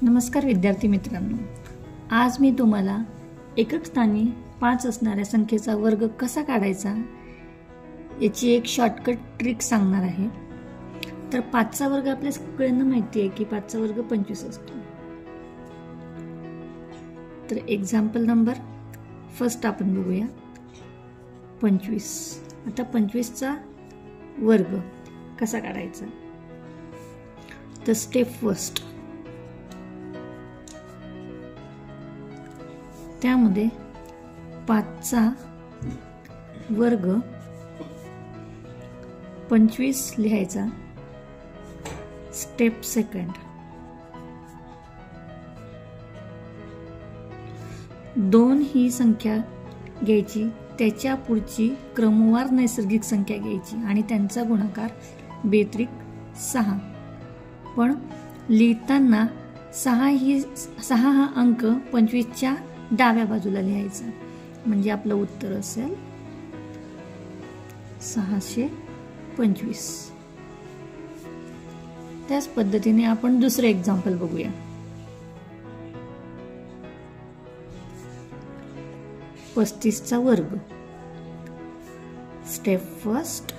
नमस्कार विद्यार्थी मित्रांनो, आज मी तुम्हाला एकक स्थानी 5 असणाऱ्या संख्येचा वर्ग कसा काढायचा याची एक शॉर्टकट ट्रिक सांगणार आहे। तर 5 चा वर्ग आपल्या सगळ्यांना माहिती आहे की 5 चा वर्ग 25 असतो। तर एक्झाम्पल नंबर फर्स्ट आपण बघूया 25। आता 25 चा वर्ग कसा काढायचा, तर स्टेप फर्स्ट त्यामध्ये 5 चा वर्ग 25 लिहायचा। स्टेप सेकंड 2 ही संख्या घ्यायची, त्याच्या पुढची क्रमवार नैसर्गिक संख्या घ्यायची आणि त्यांचा गुणाकार बेत्रिक 6। पण लिहिताना 6 हा अंक 25 च्या डाव्या बाजूला लिहायचा, म्हणजे आपलं उत्तर असेल 625। त्याच पद्धतीने आपण दुसरे एक्झाम्पल बघूया। 35 चा वर्ग स्टेप फर्स्ट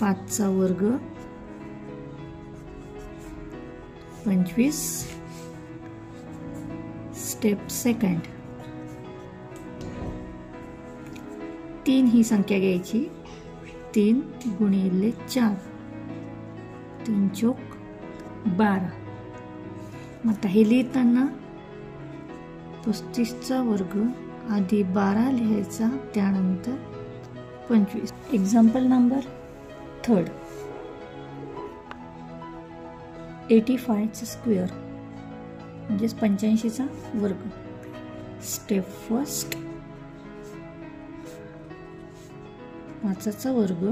5 चा वर्ग 25। स्टेप सेकंड 3 ही संख्या घ्यायची, 3 गुणिले 4 3 चौक 12। आता हे लिहिताना 35 चा वर्ग आधी 12 लिहायचा, त्यानंतर 25। एक्झाम्पल नंबर थर्ड 85 चा स्क्वेअर म्हणजे 85 चा वर्ग। स्टेप फर्स्ट 5 चा वर्ग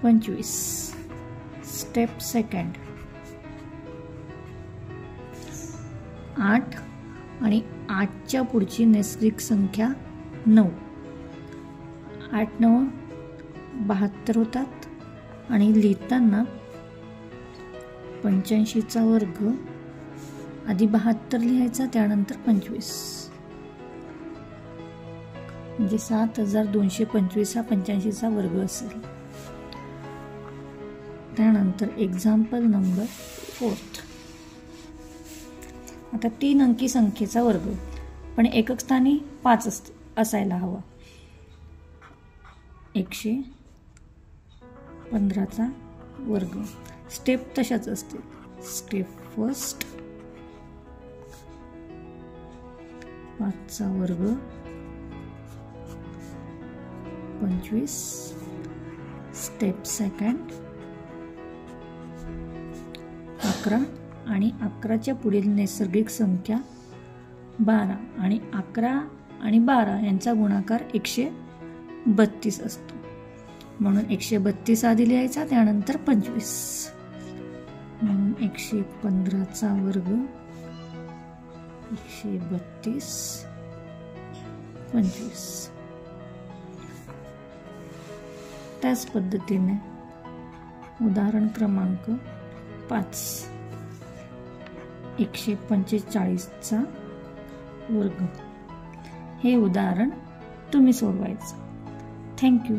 25। स्टेप सेकंड 8 आणि 8 च्या पुढची नैसर्गिक संख्या 9। 8 9 72 होतात आणि लिहिताना 85 चा वर्ग आधी 72 लिहायचा, त्यानंतर 25 म्हणजे 7225 हा 85 चा वर्ग असेल। त्यानंतर एक्झाम्पल नंबर फोर्थ आता 3 अंकी संख्येचा वर्ग, पण एकक स्थानी 5 असायला हवा। 115 चा वर्ग। स्टेप तशाच असतील। स्टेप फर्स्ट 5 चा वर्ग 25। स्टेप सेकंड 11 आणि 11 च्या पुढील नैसर्गिक संख्या 12 आणि 11 आणि 12 यांचा गुणाकार 132 असतो, म्हणून 132 आधी लिहायचा, त्यानंतर 25 म्हणून 115 चा वर्ग 132 25। त्याच पद्धतीने उदाहरण क्रमांक 5 145 चा वर्ग। हे उदाहरण तुम्ही सोडवायचं। थँक्यू।